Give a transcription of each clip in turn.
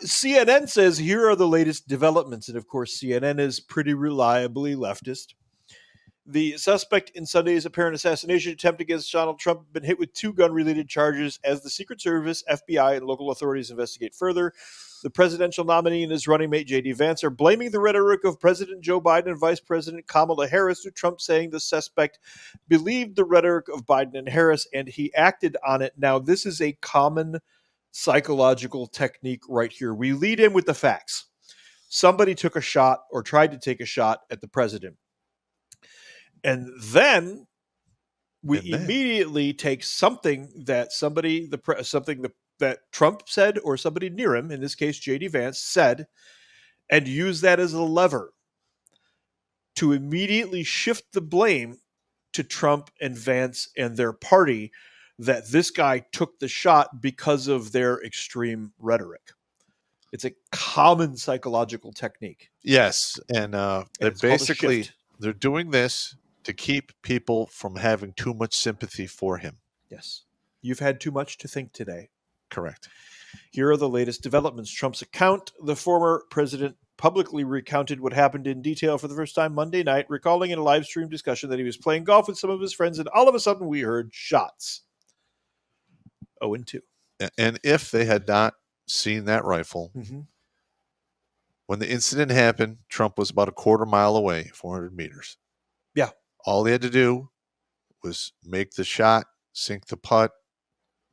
CNN says here are the latest developments. And of course, CNN is pretty reliably leftist. The suspect in Sunday's apparent assassination attempt against Donald Trump has been hit with 2 gun-related charges as the Secret Service, FBI, and local authorities investigate further. The presidential nominee and his running mate, J.D. Vance, are blaming the rhetoric of President Joe Biden and Vice President Kamala Harris, to Trump saying the suspect believed the rhetoric of Biden and Harris, and he acted on it. Now, this is a common psychological technique right here. We lead in with the facts. Somebody took a shot or tried to take a shot at the president. And then we immediately take something that that Trump said or somebody near him, in this case J.D. Vance, said, and use that as a lever to immediately shift the blame to Trump and Vance and their party, that this guy took the shot because of their extreme rhetoric. It's a common psychological technique. Yes, and they're doing this to keep people from having too much sympathy for him. Yes. You've had too much to think today. Correct. Here are the latest developments. Trump's account. The former president publicly recounted what happened in detail for the first time Monday night, recalling in a live stream discussion that he was playing golf with some of his friends, and all of a sudden we heard shots. 0-2. And if they had not seen that rifle, when the incident happened, Trump was about a quarter mile away, 400 meters. Yeah. All he had to do was make the shot, sink the putt,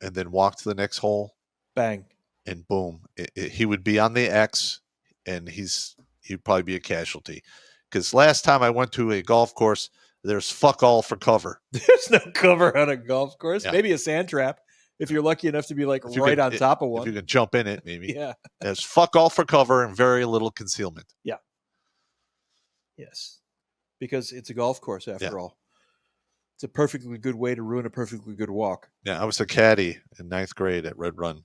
and then walk to the next hole. Bang. And boom. He would be on the X, and he'd probably be a casualty. Because last time I went to a golf course, there's fuck all for cover. There's no cover on a golf course. Yeah. Maybe a sand trap, if you're lucky enough to be on top of one. If you can jump in it, maybe. Yeah. There's fuck all for cover and very little concealment. Yeah. Yes. Because it's a golf course, after all. It's a perfectly good way to ruin a perfectly good walk. Yeah, I was a caddy in 9th grade at Red Run.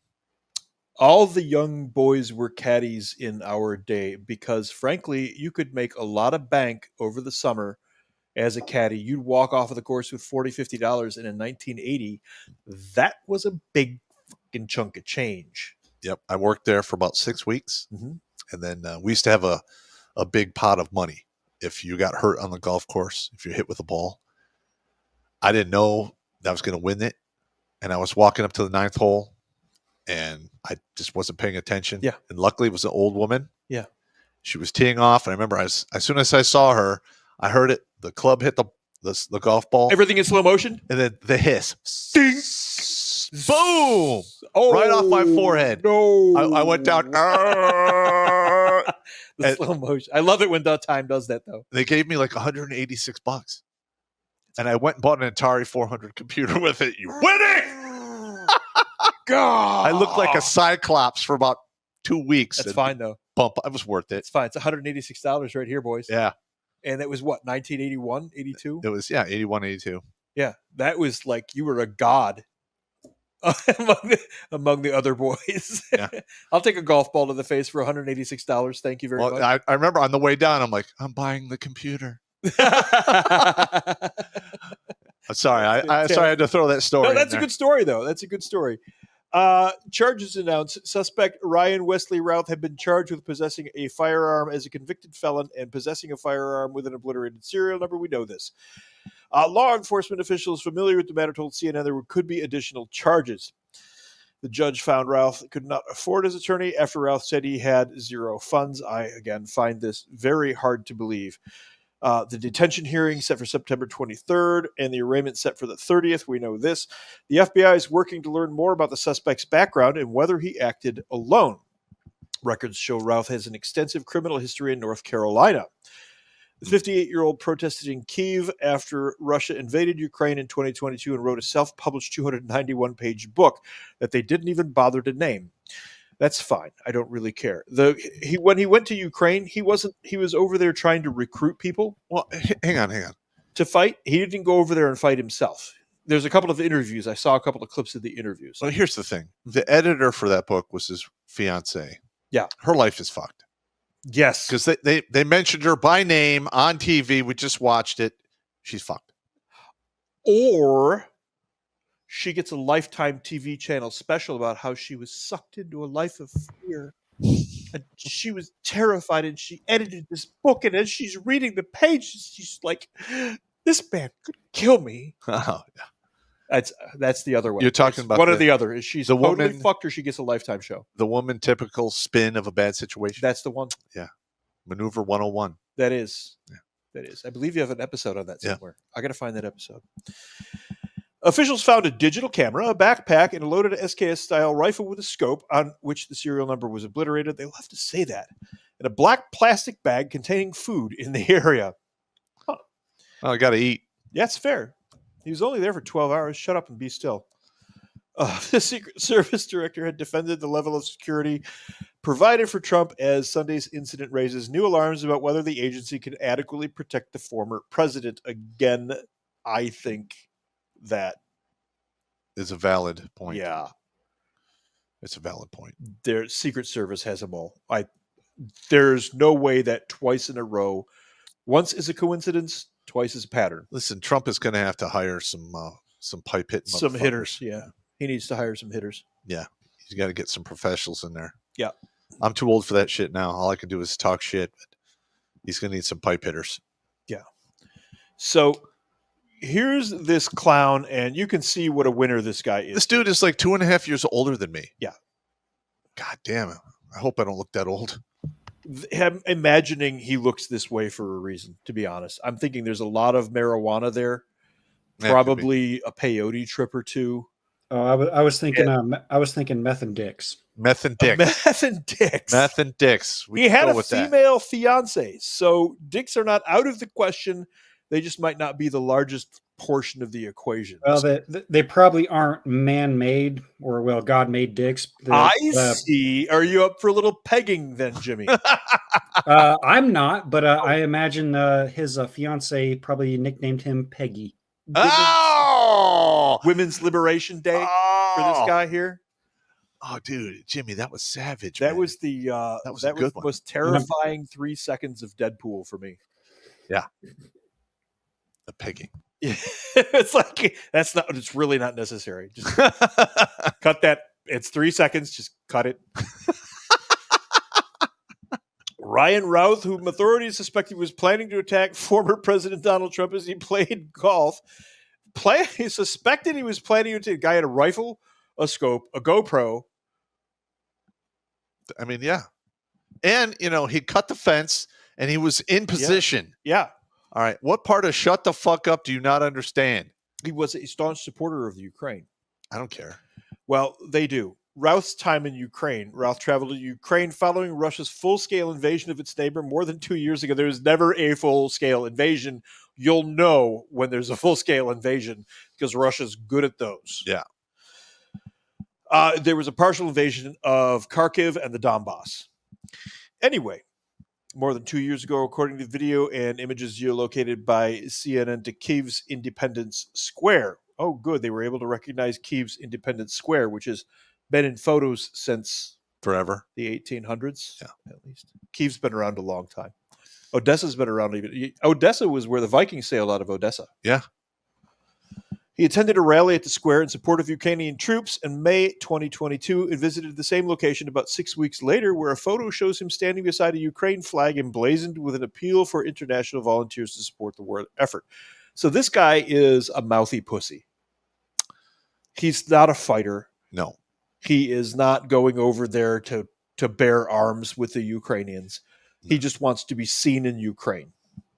All the young boys were caddies in our day because, frankly, you could make a lot of bank over the summer as a caddy. You'd walk off of the course with $40, $50, and in 1980, that was a big fucking chunk of change. Yep, I worked there for about 6 weeks, and then we used to have a big pot of money if you got hurt on the golf course, if you're hit with a ball. I didn't know that I was going to win it, and I was walking up to the 9th hole, and I just wasn't paying attention. Yeah. And luckily, it was an old woman. Yeah. She was teeing off, and I remember as soon as I saw her, I heard it. The club hit the golf ball. Everything in slow motion? And then the hiss. Ding! Boom! Oh, right off my forehead. No. I went down. Slow motion. I love it when the time does that, though. They gave me like $186. And I went and bought an Atari 400 computer with it. You winning! God! I looked like a cyclops for about 2 weeks. That's fine, though. It was worth it. It's fine. It's $186 right here, boys. Yeah. And it was what, 1981, 82? It was, 81, 82. Yeah. That was like you were a god among the other boys. Yeah. I'll take a golf ball to the face for $186. Thank you very much. I remember on the way down, I'm like, I'm buying the computer. I'm sorry. I had to throw that story. No, that's a good story, though. That's a good story. Charges announced. Suspect Ryan Wesley Routh had been charged with possessing a firearm as a convicted felon and possessing a firearm with an obliterated serial number. We know this. Law enforcement officials familiar with the matter told CNN there could be additional charges. The judge found Routh could not afford his attorney after Routh said he had zero funds. I, again, find this very hard to believe. The detention hearing set for September 23rd and the arraignment set for the 30th. We know this. The FBI is working to learn more about the suspect's background and whether he acted alone. Records show Routh has an extensive criminal history in North Carolina. The 58-year-old protested in Kyiv after Russia invaded Ukraine in 2022 and wrote a self-published 291-page book that they didn't even bother to name. That's fine. I don't really care. When he went to Ukraine, he was over there trying to recruit people. Well, hang on. To fight. He didn't go over there and fight himself. There's a couple of interviews. I saw a couple of clips of the interviews. Well, here's the thing. The editor for that book was his fiance. Yeah. Her life is fucked. Yes. Because they mentioned her by name on TV. We just watched it. She's fucked. Or she gets a Lifetime TV channel special about how she was sucked into a life of fear. And she was terrified, and she edited this book, and as she's reading the pages, she's like, this man could kill me. Oh, That's the other way. You're talking It's about one or the other. Is she's the totally woman- fucked or she gets a Lifetime show. the woman typical spin of a bad situation. That's the one. Maneuver 101. That is. Yeah. That is. I believe you have an episode on that Yeah. somewhere. I got to find that episode. Officials found a digital camera, a backpack, and a loaded SKS-style rifle with a scope on which the serial number was obliterated. They'll have to say that. And a black plastic bag containing food in the area. Oh, I got to eat. Yeah, it's fair. He was only there for 12 hours. Shut up and be still. The Secret Service director had defended the level of security provided for Trump as Sunday's incident raises new alarms about whether the agency can adequately protect the former president. Again, I think that Is a valid point. yeah, It's a valid point. their Secret Service has them all. There's no way that twice in a row, once is a coincidence, twice is a pattern. Listen, Trump is going to have to hire some pipe hitting, Some motherfuckers. hitters, yeah. He needs to hire some hitters. He's got to get some professionals in there. Yeah. I'm too old for that shit now. All I can do is talk shit. But he's going to need some pipe hitters. So here's this clown, and you can see what a winner this guy is. This dude is like 2.5 years older than me. Yeah. God damn it. I hope I don't look that old. I'm imagining he looks this way for a reason, to be honest. I'm thinking there's a lot of marijuana there, Yeah, it could be. probably a peyote trip or two. Oh, I was thinking meth and dicks. Meth and dicks. Meth and dicks. Meth and dicks. We He can had go a with that. female fiance, so dicks are not out of the question. They just might not be the largest portion of the equation. Well, they probably aren't man-made or God-made dicks. I see. Are you up for a little pegging then, Jimmy? I'm not, but I imagine his fiance probably nicknamed him Peggy. Oh! Women's Liberation Day for this guy here. Oh, dude, Jimmy, that was savage. That man. was the was a good the one. most terrifying 3 seconds of Deadpool for me. the pegging. It's like it's really not necessary. Just cut that. It's 3 seconds. Just cut it. Ryan Routh, whom authorities suspected was planning to attack former President Donald Trump as he played golf, he suspected he was planning to attack. The guy had a rifle, a scope, a GoPro. I mean, yeah. And, he cut the fence and he was in position. Yeah. All right. What part of shut the fuck up do you not understand? He was a staunch supporter of the Ukraine. I don't care. Well, they do. Routh's time in Ukraine. Routh traveled to Ukraine following Russia's full-scale invasion of its neighbor more than 2 years ago. There was never a full-scale invasion. You'll know when there's a full-scale invasion because Russia's good at those. Yeah. There was a partial invasion of Kharkiv and the Donbass. Anyway, more than 2 years ago, according to video and images geolocated by CNN to Kyiv's Independence Square. Oh, good. They were able to recognize Kyiv's Independence Square, which has been in photos since Forever. the 1800s. Yeah. At least. Kyiv's been around a long time. Odessa's been around even. Odessa was where the Vikings sailed out of Odessa. Yeah. He attended a rally at the square in support of Ukrainian troops in May 2022 and visited the same location about 6 weeks later, where a photo shows him standing beside a Ukraine flag emblazoned with an appeal for international volunteers to support the war effort. So this guy is a mouthy pussy. He's not a fighter. No. He is not going over there to bear arms with the Ukrainians. He just wants to be seen in Ukraine.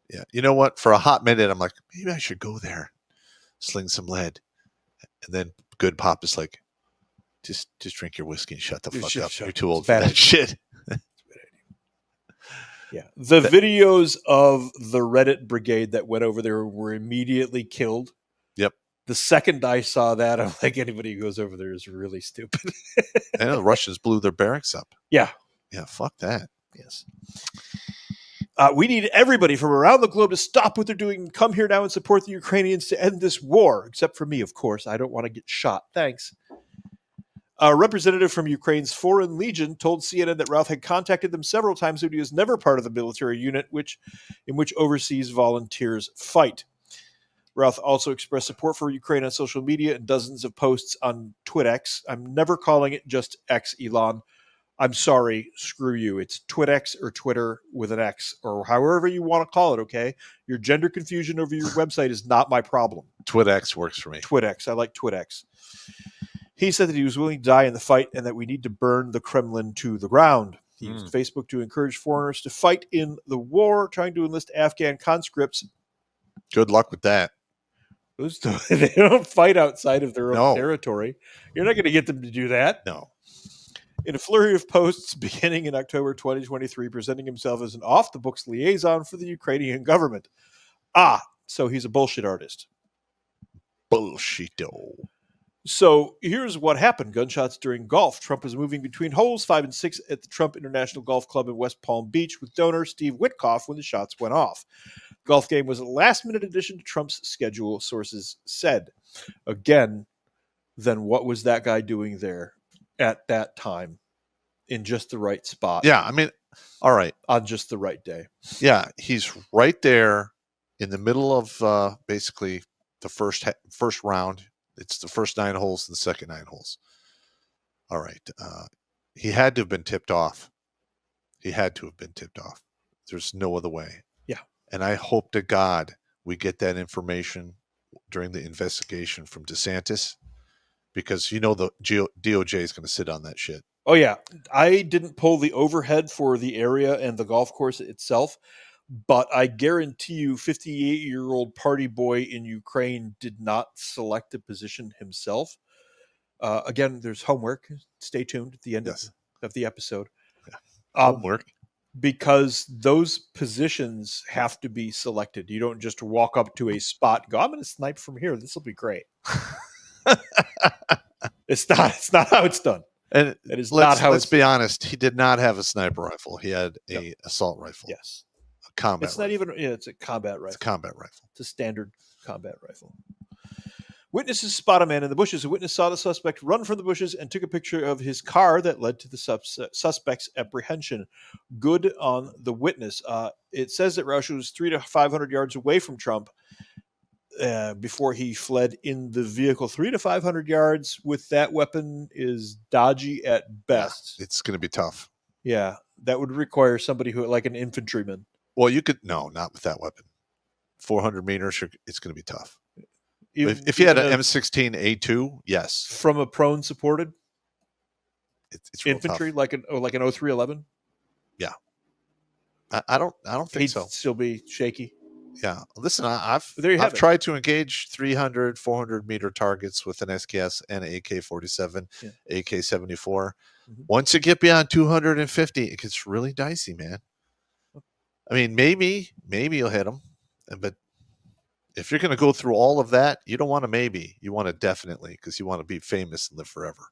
Yeah. You know what? For a hot minute, I'm like, maybe I should go there, sling some lead. And then good pop is like, just drink your whiskey and shut the fuck up. You're too old for that shit. Yeah. The videos of the Reddit brigade that went over there were immediately killed. Yep. The second I saw that, I'm like, anybody who goes over there is really stupid. I know the Russians blew their barracks up. Yeah. Yeah, fuck that. Yes. We need everybody from around the globe to stop what they're doing and come here now and support the Ukrainians to end this war. Except for me, of course. I don't want to get shot. Thanks. A representative from Ukraine's Foreign Legion told CNN that Routh had contacted them several times, but he was never part of the military unit in which overseas volunteers fight. Routh also expressed support for Ukraine on social media and dozens of posts on TwitX. I'm never calling it just X, Elon. I'm sorry, screw you. It's TwitX or Twitter with an X or however you want to call it, okay? Your gender confusion over your website is not my problem. TwitX works for me. TwitX. I like TwitX. He said that he was willing to die in the fight and that we need to burn the Kremlin to the ground. He used Facebook to encourage foreigners to fight in the war, trying to enlist Afghan conscripts. Good luck with that. They don't fight outside of their own No. territory. You're not going to get them to do that. No. In a flurry of posts beginning in October 2023, presenting himself as an off-the-books liaison for the Ukrainian government. So he's a bullshit artist. Bullshito. So here's what happened. Gunshots during golf. Trump was moving between holes 5 and 6 at the Trump International Golf Club in West Palm Beach with donor Steve Witkoff when the shots went off. The golf game was a last-minute addition to Trump's schedule, sources said. Again, then what was that guy doing there at that time in just the right spot? Yeah, I mean, all right. On just the right day. Yeah, he's right there in the middle of basically the first round. It's the first 9 holes and the second 9 holes. All right. He had to have been tipped off. There's no other way. Yeah. And I hope to God we get that information during the investigation from DeSantis, because the DOJ is going to sit on that shit. Oh, yeah. I didn't pull the overhead for the area and the golf course itself, but I guarantee you 58-year-old party boy in Ukraine did not select a position himself. Again, there's homework. Stay tuned at the end of the episode. Yeah. Homework. Because those positions have to be selected. You don't just walk up to a spot and go, I'm going to snipe from here. This will be great. It's not how it's done. And it is not how let's be honest. He did not have a sniper rifle. He had a assault rifle. Yes. Combat. It's not even. Yeah, it's a combat rifle. It's a combat rifle. It's a standard combat rifle. Witnesses spot a man in the bushes. A witness saw the suspect run from the bushes and took a picture of his car that led to the suspect's apprehension. Good on the witness. It says that Rausch was 300 to 500 yards away from Trump before he fled in the vehicle. 300 to 500 yards with that weapon is dodgy at best. Yeah, it's going to be tough. Yeah, that would require somebody who, like an infantryman. Well, not with that weapon. 400 meters, it's going to be tough. If you had an M16A2, yes. From a prone supported? It's infantry, tough. like an 0311? Yeah. I don't think He'd so. Still be shaky. Yeah. Listen, I've tried to engage 300, 400 meter targets with an SKS and an AK-47, AK-74. Mm-hmm. Once you get beyond 250, it gets really dicey, man. I mean, maybe you'll hit them, but if you're going to go through all of that, you don't want to maybe. You want to definitely, because you want to be famous and live forever.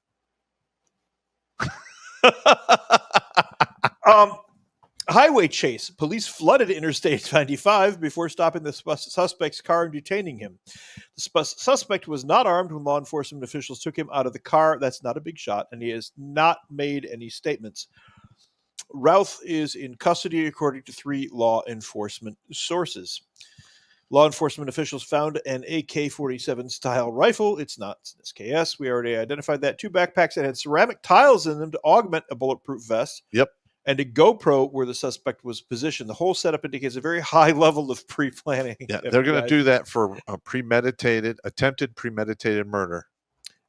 Highway chase. Police flooded Interstate 95 before stopping the suspect's car and detaining him. The suspect was not armed when law enforcement officials took him out of the car. That's not a big shot, and he has not made any statements. Routh is in custody, according to 3 law enforcement sources. Law enforcement officials found an AK-47 style rifle. It's not an SKS. We already identified that. 2 backpacks that had ceramic tiles in them to augment a bulletproof vest. Yep. And a GoPro where the suspect was positioned. The whole setup indicates a very high level of pre-planning. Yeah, they're going to do that for a attempted premeditated murder.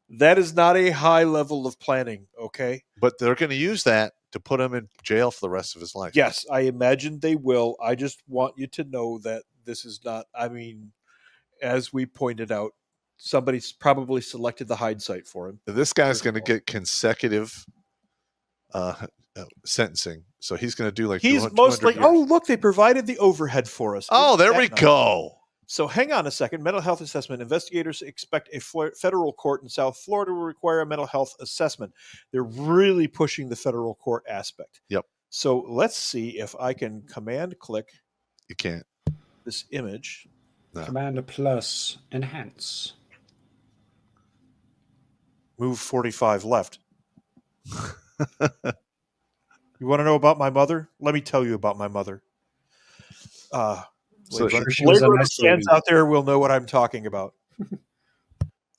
That is not a high level of planning, okay? But they're going to use that to put him in jail for the rest of his life. Yes, I imagine they will. I just want you to know that this is not, I mean, as we pointed out, somebody's probably selected the hide site for him. This guy's going to get consecutive sentencing. So he's going to do like he's most like, oh, look, they provided the overhead for us. Oh, there we go. So hang on a second. Mental health assessment. Investigators expect a federal court in South Florida will require a mental health assessment. They're really pushing the federal court aspect. Yep. So let's see if I can command click. You can't. This image. No. Command plus enhance. Move 45 left. You want to know about my mother? Let me tell you about my mother. So Labor fans out there will know what I'm talking about.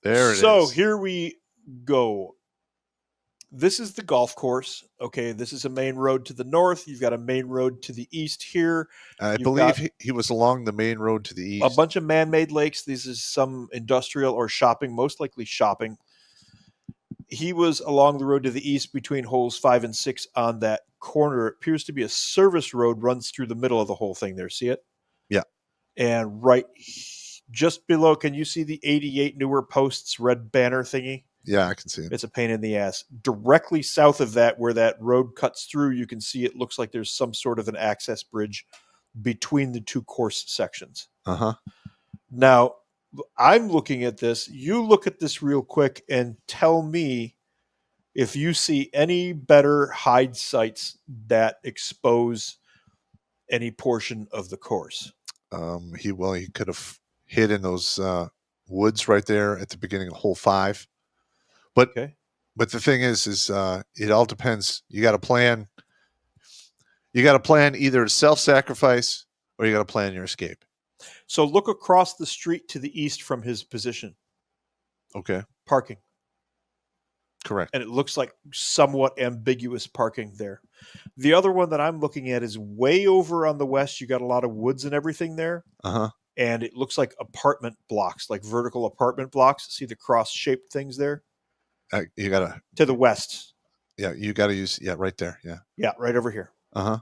There it is. So here we go. This is the golf course. Okay, this is a main road to the north. You've got a main road to the east here. I You've believe got he was along the main road to the a east. bunch of man-made lakes. This is some industrial or shopping, most likely shopping. He was along the road to the east between holes 5 and 6 on that corner. It appears to be a service road runs through the middle of the whole thing there. See it? Yeah. And right just below, can you see the 88 newer posts red banner thingy? Yeah, I can see it. It's a pain in the ass. Directly south of that, where that road cuts through, you can see it looks like there's some sort of an access bridge between the two course sections. Uh-huh. Now, I'm looking at this. You look at this real quick and tell me if you see any better hide sites that expose any portion of the course. He could have hid in those woods right there at the beginning of hole 5. But Okay. But the thing is it all depends. You got to plan. You got to plan either to self-sacrifice or you got to plan your escape. So look across the street to the east from his position. Okay. Parking. Correct. And it looks like somewhat ambiguous parking there. The other one that I'm looking at is way over on the west. You got a lot of woods and everything there. Uh-huh. And it looks like apartment blocks, like vertical apartment blocks. See the cross-shaped things there? You got to. To the west. Yeah, you got to use. Yeah, right there. Yeah. Yeah, right over here. Uh-huh.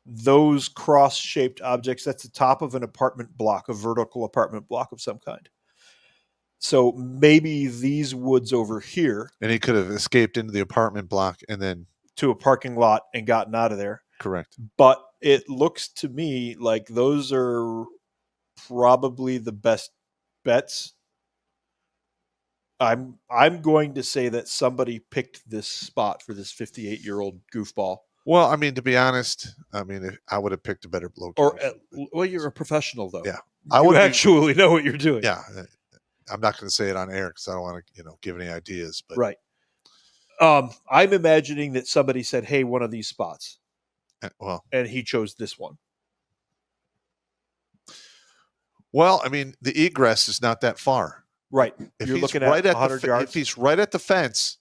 Those cross-shaped objects, that's the top of an apartment block, a vertical apartment block of some kind. So maybe these woods over here. And he could have escaped into the apartment block and then to a parking lot and gotten out of there. Correct. But it looks to me like those are probably the best bets. I'm going to say that somebody picked this spot for this 58-year-old goofball. Well, I mean, to be honest, I mean, I would have picked a better location. Well, you're a professional, though. Yeah, I would actually know what you're doing. Yeah, I'm not going to say it on air because I don't want to, give any ideas. But right. I'm imagining that somebody said, "Hey, one of these spots." Well, and he chose this one. Well, I mean, the egress is not that far. Right. If you're he's looking right at 100 yards. If he's right at the fence,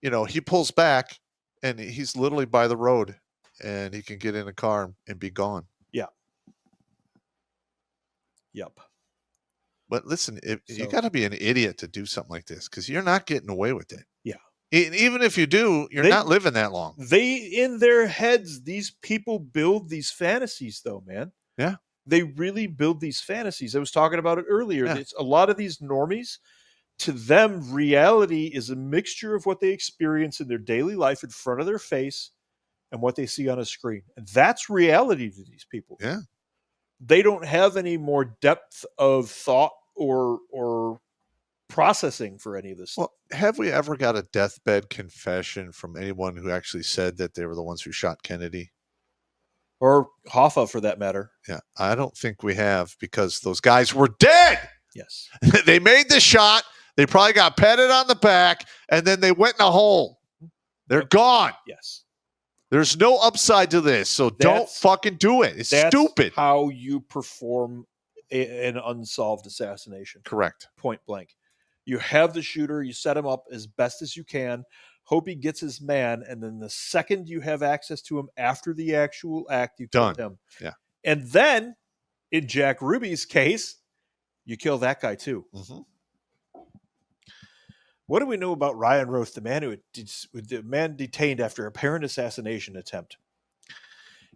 he pulls back and he's literally by the road and he can get in a car and be gone. Yeah. Yep. But listen, you got to be an idiot to do something like this because you're not getting away with it. Yeah. Even if you do, you're not living that long. In their heads, these people build these fantasies, though, man. Yeah. They really build these fantasies. I was talking about it earlier. Yeah. It's a lot of these normies, to them, reality is a mixture of what they experience in their daily life in front of their face and what they see on a screen. And that's reality to these people. Yeah. They don't have any more depth of thought or processing for any of this. Well, have we ever got a deathbed confession from anyone who actually said that they were the ones who shot Kennedy? Or Hoffa, for that matter. Yeah, I don't think we have because those guys were dead. Yes. They made the shot. They probably got patted on the back, and then they went in a hole. They're gone. Yes. There's no upside to this, so don't fucking do it. It's stupid. How you perform an unsolved assassination. Correct. Point blank. You have the shooter, you set him up as best as you can, hope he gets his man, and then the second you have access to him after the actual act, you kill him. Yeah. And then, in Jack Ruby's case, you kill that guy too. Mm-hmm. What do we know about Ryan Roth, the man detained after a apparent assassination attempt?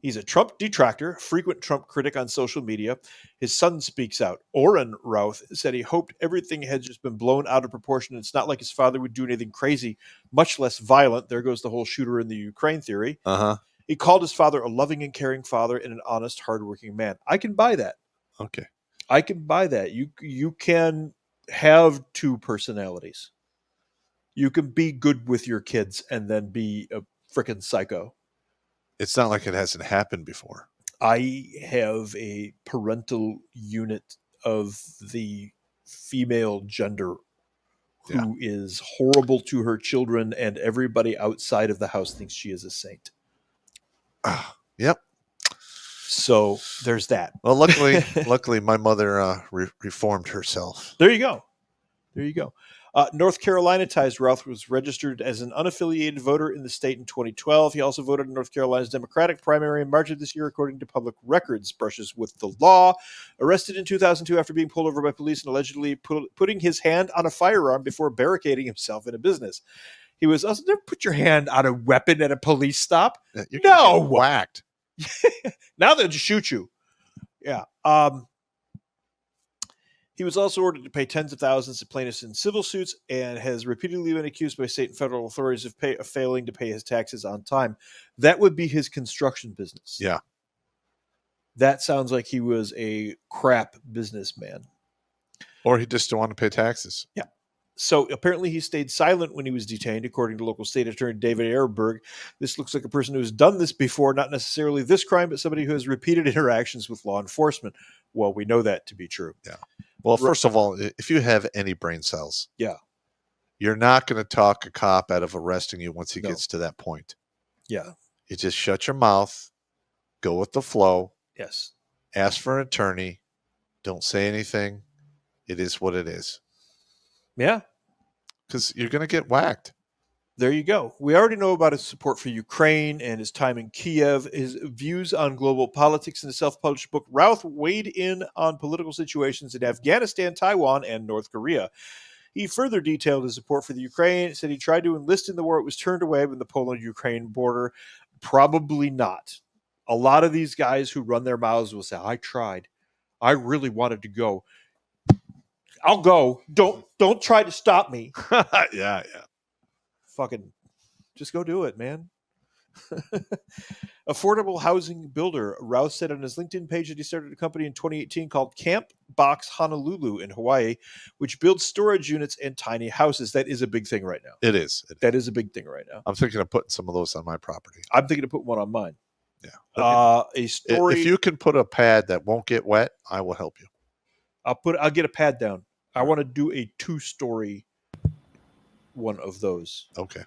He's a Trump detractor, frequent Trump critic on social media. His son speaks out. Orrin Routh said he hoped everything had just been blown out of proportion. It's not like his father would do anything crazy, much less violent. There goes the whole shooter in the Ukraine theory. Uh-huh. He called his father a loving and caring father and an honest, hardworking man. I can buy that. Okay. I can buy that. You can have two personalities. You can be good with your kids and then be a frickin' psycho. It's not like it hasn't happened before. I have a parental unit of the female gender who is horrible to her children, and everybody outside of the house thinks she is a saint. Yep. So there's that. Well, luckily, my mother reformed herself. There you go. There you go. North Carolina ties. Routh was registered as an unaffiliated voter in the state in 2012. He also voted in North Carolina's Democratic primary in March of this year, according to public records. Brushes with the law. Arrested in 2002 after being pulled over by police and allegedly putting his hand on a firearm before barricading himself in a business. He was also, never put your hand on a weapon at a police stop. You're No! get whacked. Now they'll just shoot you. Yeah. He was also ordered to pay tens of thousands to plaintiffs in civil suits and has repeatedly been accused by state and federal authorities of failing to pay his taxes on time. That would be his construction business. Yeah. That sounds like he was a crap businessman. Or he just don't want to pay taxes. Yeah. So apparently he stayed silent when he was detained, according to local state attorney David Ehrenberg. This looks like a person who has done this before, not necessarily this crime, but somebody who has repeated interactions with law enforcement. Well, we know that to be true. Yeah. Well, first of all, if you have any brain cells, yeah, you're not going to talk a cop out of arresting you once he gets to that point. Yeah. You just shut your mouth, go with the flow. Yes. Ask for an attorney. Don't say anything. It is what it is. Yeah. Because you're going to get whacked. There you go. We already know about his support for Ukraine and his time in Kiev, his views on global politics in the self-published book. Routh weighed in on political situations in Afghanistan, Taiwan, and North Korea. He further detailed his support for the Ukraine, said he tried to enlist in the war. It was turned away when the Poland-Ukraine border. Probably not. A lot of these guys who run their mouths will say, I tried. I really wanted to go. I'll go. Don't try to stop me. Yeah. Fucking just go do it, man. Affordable housing builder Routh said on his LinkedIn page that he started a company in 2018 called Camp Box Honolulu in Hawaii, which builds storage units and tiny houses. That is a big thing right now. It is. That is a big thing right now. I'm thinking of putting some of those on my property. I'm thinking of putting one on mine. Yeah. A story. If you can put a pad that won't get wet, I will help you. I'll get a pad down. I want to do a 2-story one of those. Okay.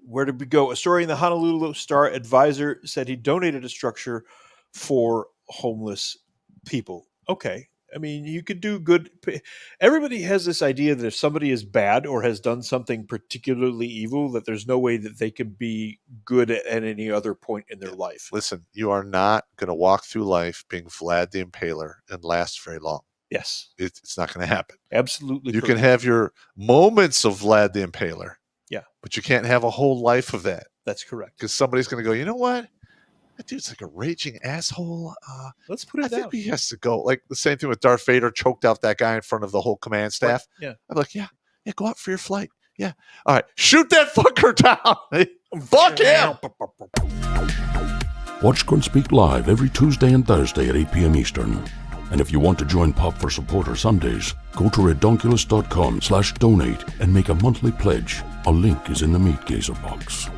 Where did we go? A story in the Honolulu Star Advisor said he donated a structure for homeless people. Okay. I mean, you could do good. Everybody has this idea that if somebody is bad or has done something particularly evil, that there's no way that they can be good at any other point in their life. Listen, you are not going to walk through life being Vlad the Impaler and last very long. Yes. It's not going to happen. Absolutely. You can have your moments of Vlad the Impaler. Yeah. But you can't have a whole life of that. That's correct. Because somebody's going to go, you know what? That dude's like a raging asshole. Let's put it I down. think he has to go. Like the same thing with Darth Vader choked out that guy in front of the whole command staff. Yeah. I'm like, yeah, go out for your flight. Yeah. All right. Shoot that fucker down. Fuck him. Watch Grunt Speak live every Tuesday and Thursday at 8 p.m. Eastern. And if you want to join Pop for Supporter Sundays, go to redonkulous.com/donate and make a monthly pledge. A link is in the Meat Gazer box.